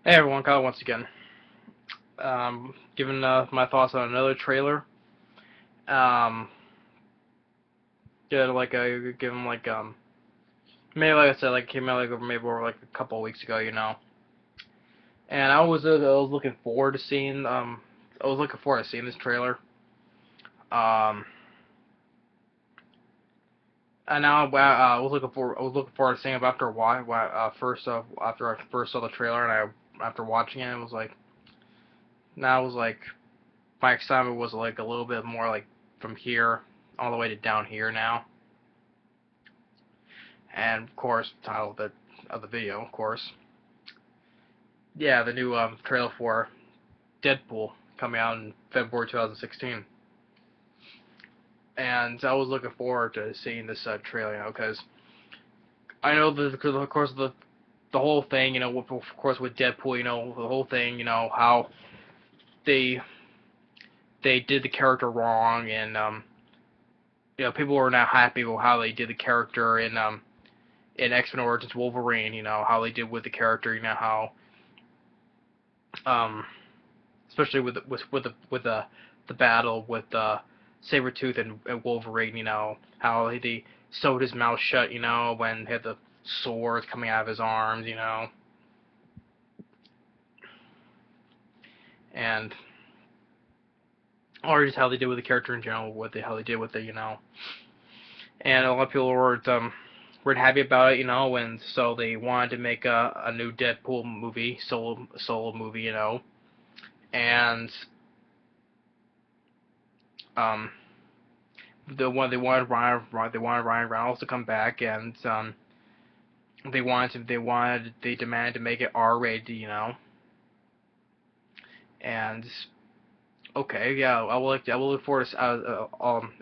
Hey everyone, Kyle once again. Giving my thoughts on another trailer. Um, yeah, give them maybe like I said, like came out like maybe over like a couple of weeks ago. And I was looking forward to seeing I was looking forward to seeing this trailer. Um, and now I was looking forward to seeing it after a while. After I first saw the trailer and after watching it, it was like now it was like my excitement was like a little bit more like from here all the way to down here now. And of course, title of the video, of course. Yeah, the new trailer for Deadpool coming out in February 2016. And I was looking forward to seeing this trailer, because I know that because of course the whole thing, of course with Deadpool, the whole thing, how they they did the character wrong, and people were not happy with how they did the character in X-Men Origins Wolverine, how they did with the character, how um especially with the battle with Sabretooth and Wolverine, how he sewed his mouth shut, when he had the swords coming out of his arms, and or just how they did with the character in general, how they did with it. And a lot of people weren't happy about it, and so they wanted to make a new Deadpool movie, solo movie, and um they wanted Ryan Reynolds to come back, and they demanded to make it R-rated, and okay, yeah, I will look forward to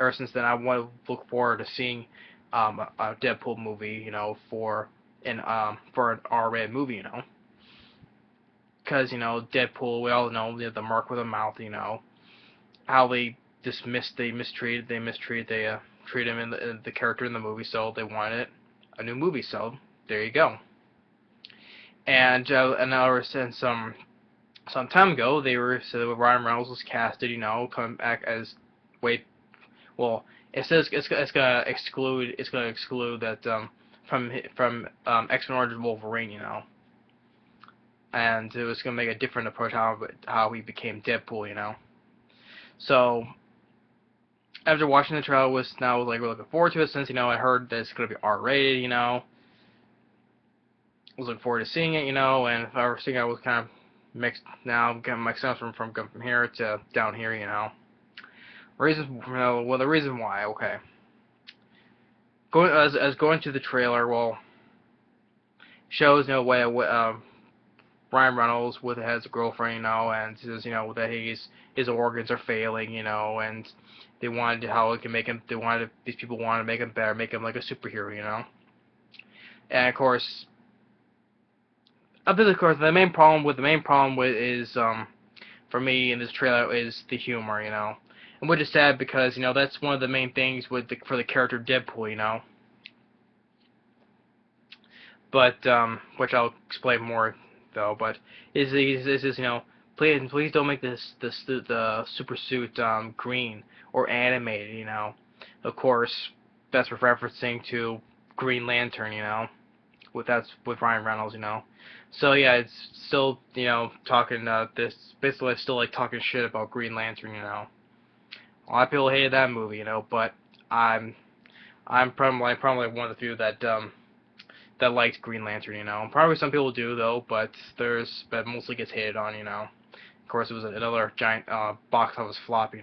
ever since then I want to look forward to seeing a Deadpool movie, for an R-rated movie, because Deadpool, we all know the mark with a mouth, how they mistreated treat him in the character in the movie, so they wanted a new movie, so there you go. And ever since some time ago, they were said that Ryan Reynolds was casted, coming back as wait, well, it says it's gonna exclude that from X-Men Origins Wolverine, and it was gonna make a different approach how he became Deadpool, So after watching the trailer, was now like we're looking forward to it since I heard that it's gonna be R-rated, was looking forward to seeing it, and if I were seeing it, I was kind of mixed now, getting my sense from here to down here, Reasons, well, the reason why, okay. Going as going to the trailer, well, shows way Ryan Reynolds with has a girlfriend, and says that his organs are failing, and they wanted how it can make him. These people wanted to make him better, make him like a superhero, And of course, the main problem with is for me in this trailer is the humor, and which is sad because that's one of the main things for the character Deadpool, but which I'll explain more though. But is please don't make the super suit green or animated, Of course, that's referencing to Green Lantern, That's with Ryan Reynolds, So yeah, it's still talking this basically still like talking shit about Green Lantern, A lot of people hated that movie, but I'm probably one of the few that liked Green Lantern, Probably some people do though, but mostly gets hated on, Of course, it was another giant box office flop,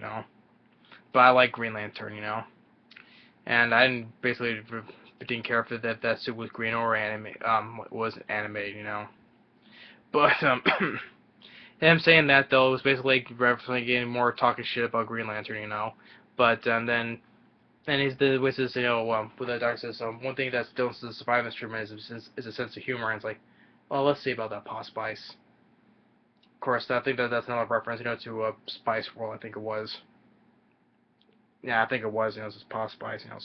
But I like Green Lantern, And I didn't care if that suit was green or was animated, But him saying that though was basically referencing getting more talking shit about Green Lantern, But then and he's the with this with the dark says one thing that still survive this treatment is a sense of humor, and it's like, well, let's see about that Pot Spice. Of course, I think that's another reference, to Spice World. I think it was. Yeah, I think it was. It's Pot Spice. I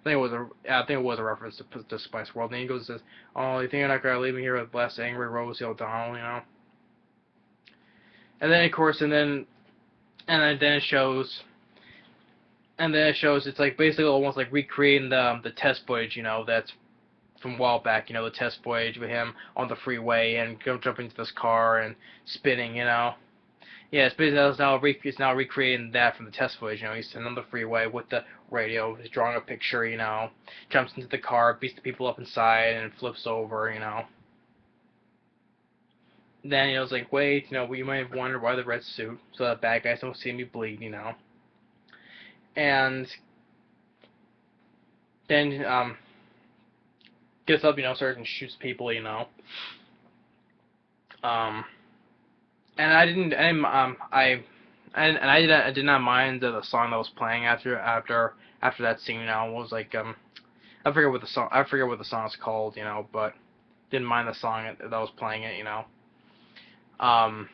think it was a reference to Spice World. And he goes and says, "Oh, you think you're not gonna leave me here with Bless Angry Rosie O'Donnell?" And then of course, then it shows, it's like basically almost like recreating the test footage, that's from a while back, the test footage with him on the freeway and jumping into this car and spinning. Yeah, it's basically it's now recreating that from the test footage. He's sitting on the freeway with the radio, he's drawing a picture, jumps into the car, beats the people up inside, and flips over. Then it's like, wait, you might have wondered why the red suit, so that bad guys don't see me bleed. And then gets up, starts and shoots people. Um, and I did not mind the song that was playing after that scene. It was like I forget what the song's called. But didn't mind the song that was playing it. Um,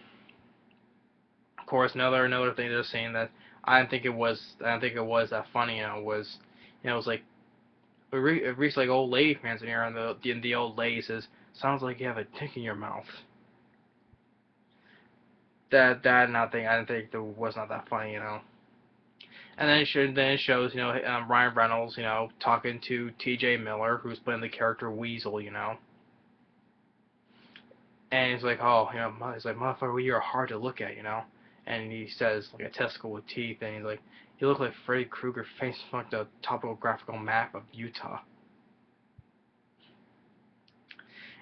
of course, another thing they're saying that I didn't think it was that funny. Was it was like it reached like old lady fans in here, and the old lady says, "Sounds like you have a tick in your mouth." That nothing. I didn't think it was not that funny. And then it shows Ryan Reynolds talking to T.J. Miller, who's playing the character Weasel. And he's like, oh, he's like, motherfucker, well, you're hard to look at. And he says, like, a testicle with teeth, and he's like, you look like Freddy Krueger face like the topographical map of Utah.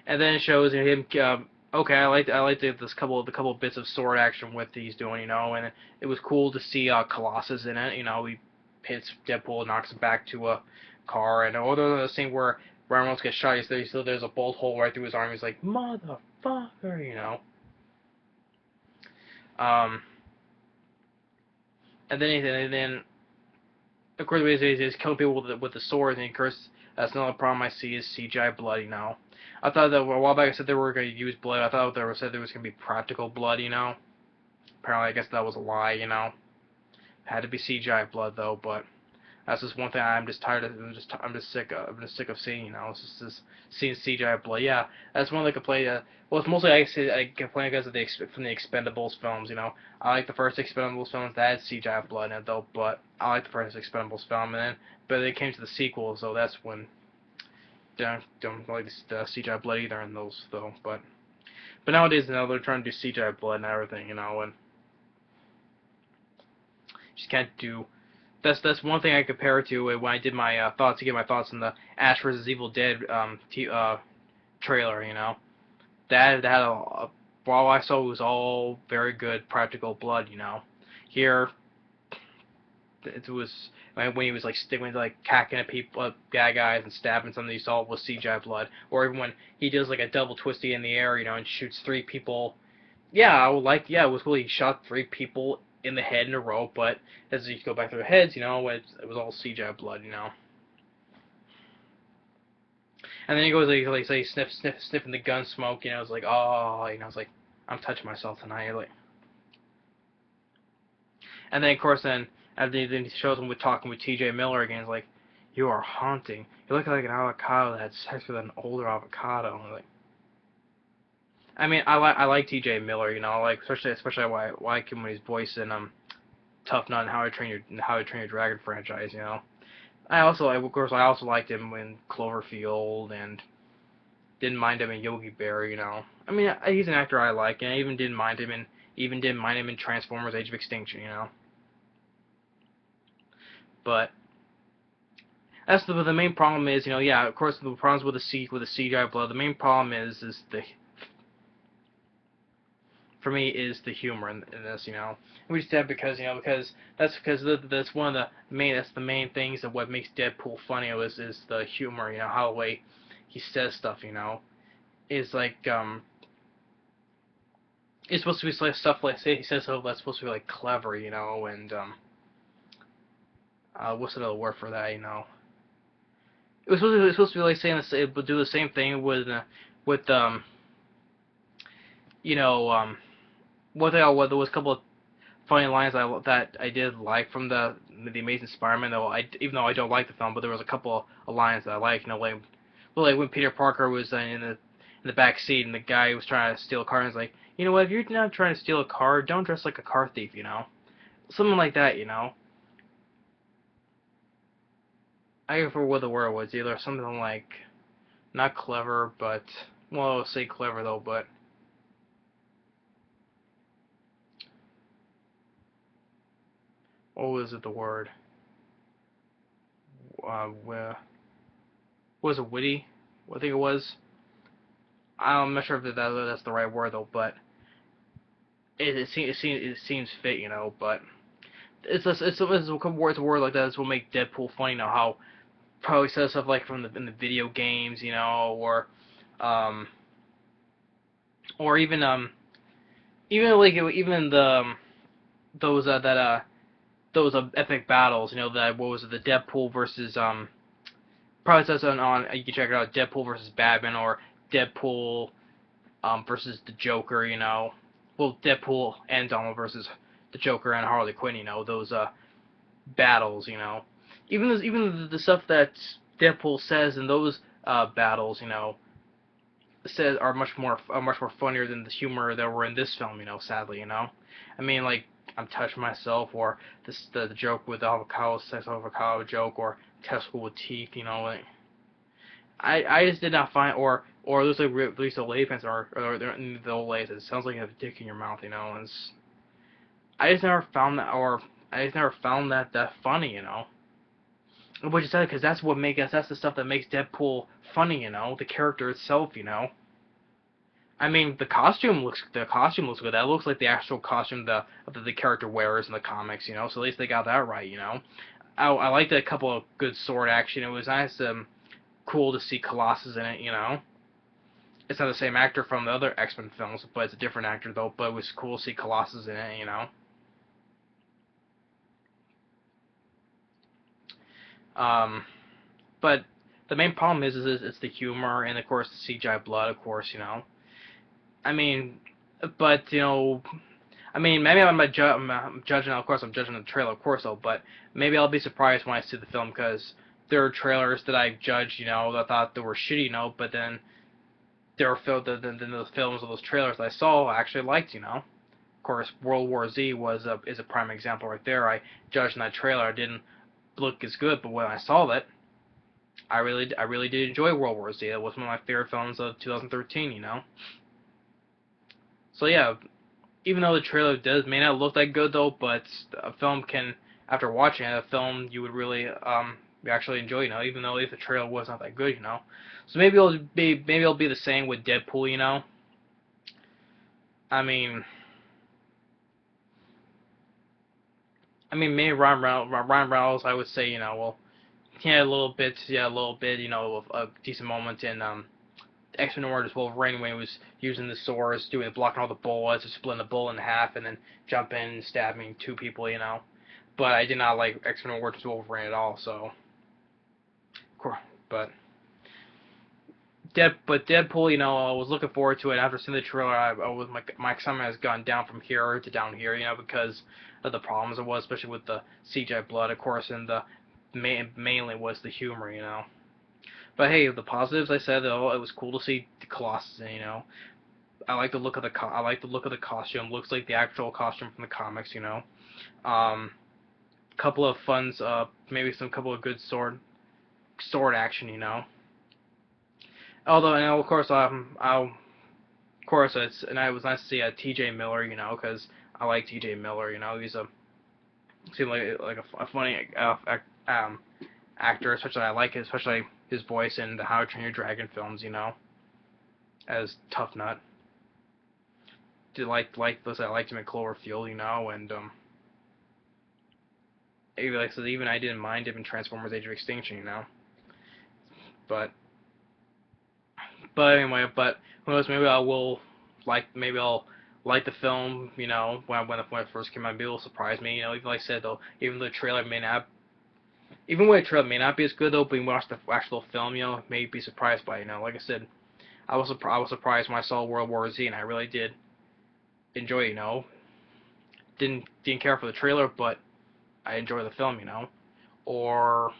And then it shows him, okay, I liked this couple bits of sword action with he's doing, and it was cool to see Colossus in it. He hits Deadpool, knocks him back to a car, and although the scene where Ryan Reynolds gets shot, there's a bolt hole right through his arm. He's like, motherfucker. And then of course he's killing people with the swords, and of course that's another problem I see is CGI blood. I thought that a while back I said they were going to use blood. I thought they said there was going to be practical blood. Apparently I guess that was a lie. Had to be CGI blood though, but that's just one thing I'm just tired of. I'm just sick of seeing. It's just seeing CGI blood. Yeah, that's one of the complaint. Well, it's mostly I complain because of from the Expendables films. I like the first Expendables films that had CGI blood in it though, but I like the first Expendables film, but it came to the sequel, so that's when don't like the CGI blood either in those though. But nowadays they're trying to do CGI blood and everything, and just can't do. That's one thing I compare it to when I did my thoughts on the Ash vs Evil Dead trailer. That had while I saw it was all very good practical blood. Here it was when he was like cacking at people, bad guys, and stabbing something. You saw was CGI blood, or even when he does like a double twisty in the air, and shoots 3 people. Yeah, it was cool. He shot 3 people in the head in a row, but as you go back through their heads, it was all CGI blood. And then he goes like say sniffing the gun smoke. It's like, oh, it's like I'm touching myself tonight. Like, and then of course after he shows him talking with T.J. Miller again. It's like, you are haunting. You look like an avocado that had sex with an older avocado. And like, I mean, I like T.J. Miller, like especially why I like him when he's voicing Tough Nut and How to Train Your Dragon franchise. I also liked him in Cloverfield and didn't mind him in Yogi Bear. I mean, he's an actor I like, and I even didn't mind him in Transformers: Age of Extinction. But that's the main problem is, yeah, of course the problems with the CGI blood. The main problem is for me is the humor in this. We just have because that's one of the main things of what makes Deadpool funny is the humor. How the way he says stuff. Is like it's supposed to be like stuff like he says stuff that's supposed to be like clever. And what's another word for that? It was supposed to be like saying it would do the same thing with there was a couple of funny lines that I did like from the Amazing Spider-Man. Though even though I don't like the film, but there was a couple of lines that I liked. Like when Peter Parker was in the back seat and the guy was trying to steal a car, and he's like, You know what? If you're not trying to steal a car, don't dress like a car thief. You know, something like that. You know, I can't remember what the word was. Either something like not clever, but well, I'll say clever though. But what was it? The word? What was it? Witty? I think it was. I'm not sure if that's the right word though, but it seems fit, you know. But it's a word like that. This will make Deadpool funny. You know how probably says stuff like from in the video games, you know, um, or even like even the those that those epic battles, you know, that what was it, the Deadpool versus probably says on you can check it out, Deadpool versus Batman or Deadpool versus the Joker, you know, well Deadpool and Donald versus the Joker and Harley Quinn, you know, those battles, you know, even the stuff that Deadpool says in those battles, you know, says are much more funnier than the humor that were in this film, you know, sadly, you know. I mean, like I'm touching myself, or the joke with the avocado, sex avocado joke, or testicle with teeth, you know. Like I just did not find, or looks like at least the lay fans or the old lays. It sounds like you have a dick in your mouth, you know. And I just never found that, or I just never found that funny, you know. Which is sad because that's the stuff that makes Deadpool funny, you know. The character itself, you know. I mean, the costume looks good. That looks like the actual costume the character wears in the comics, you know. So at least they got that right, you know. I liked a couple of good sword action. It was nice, cool to see Colossus in it, you know. It's not the same actor from the other X-Men films, but it's a different actor though. But it was cool to see Colossus in it, you know. Um, but the main problem is it's the humor and of course the CGI blood, of course, you know. I mean, but you know, I mean, maybe I'm judging. Of course, I'm judging the trailer, of course, though. But maybe I'll be surprised when I see the film because there are trailers that I judged, you know, that I thought they were shitty, you know. But then there are those films or those trailers that I saw I actually liked, you know. Of course, World War Z is a prime example right there. I judged in that trailer. It didn't look as good, but when I saw it, I really did enjoy World War Z. It was one of my favorite films of 2013, you know. So yeah, even though the trailer may not look that good though, but a film can, after watching it, a film you would really actually enjoy, you know, even though if the trailer was not that good, you know. So maybe it'll be the same with Deadpool, you know. I mean, maybe Ryan Reynolds, I would say, you know, well, he had a little bit, you know, of a decent moment in X-Men Origins Wolverine when he was using the swords, blocking all the bullets, splitting the bullet in half, and then jumping and stabbing two people, you know. But I did not like X-Men Origins Wolverine at all, so. But Deadpool, you know, I was looking forward to it. After seeing the trailer, I was my excitement has gone down from here to down here, you know, because of the problems it was, especially with the CGI blood, of course, and the mainly was the humor, you know. But hey, the positives I said though, it was cool to see the Colossus, you know. I like the look of the costume. Looks like the actual costume from the comics, you know. Um, couple of funs, maybe some couple of good sword action, you know. Although, and of course, of course, it was nice to see T.J. Miller, you know, because I like T.J. Miller, you know, seemed like a funny actor, especially I like it, especially his voice in the How to Train Your Dragon films, you know, as Tough Nut. Listen, I liked him in Cloverfield, you know, and like I said, even I didn't mind him in Transformers: Age of Extinction, you know, but anyway, but who knows? Maybe I'll like the film, you know, when it first came out. Maybe it'll surprise me, you know. Even like I said though, even when the trailer may not be as good though, but when you watch the actual film, you know, maybe be surprised by it, you know. Like I said, I was surprised when I saw World War Z, and I really did enjoy it, you know. Didn't care for the trailer, but I enjoy the film, you know. Or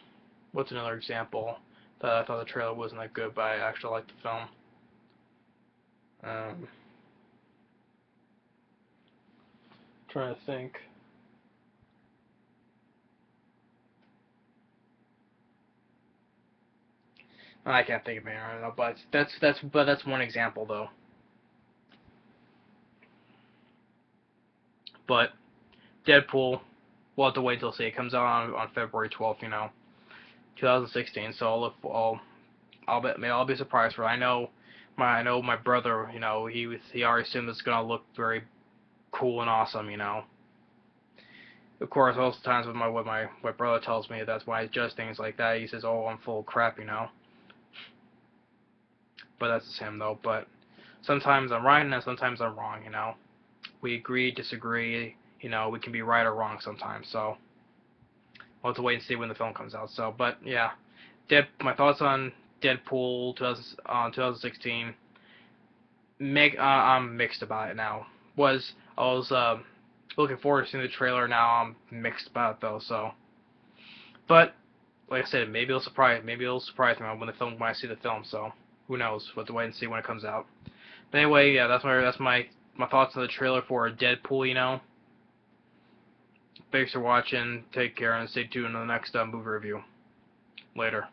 what's another example that I thought the trailer wasn't that good, but I actually liked the film. Um, trying to think. I can't think of it right now, but that's one example though. But Deadpool, we'll have to wait until see it comes out on February 12th, 2016. So I'll be surprised for it. I know my brother, he already assumed it's gonna look very cool and awesome. Of course, most of the times when my brother tells me that's why he judges things like that, he says, "Oh, I'm full of crap." But that's just him though. But sometimes I'm right and sometimes I'm wrong. We agree, disagree. We can be right or wrong sometimes. So we'll have to wait and see when the film comes out. So, but yeah, my thoughts on Deadpool 2016. I'm mixed about it now. I was looking forward to seeing the trailer. Now I'm mixed about it though. So, but like I said, maybe it'll surprise me when I see the film. So who knows? We'll have to wait and see when it comes out. But anyway, yeah, that's my thoughts on the trailer for Deadpool. Thanks for watching. Take care and stay tuned on the next movie review. Later.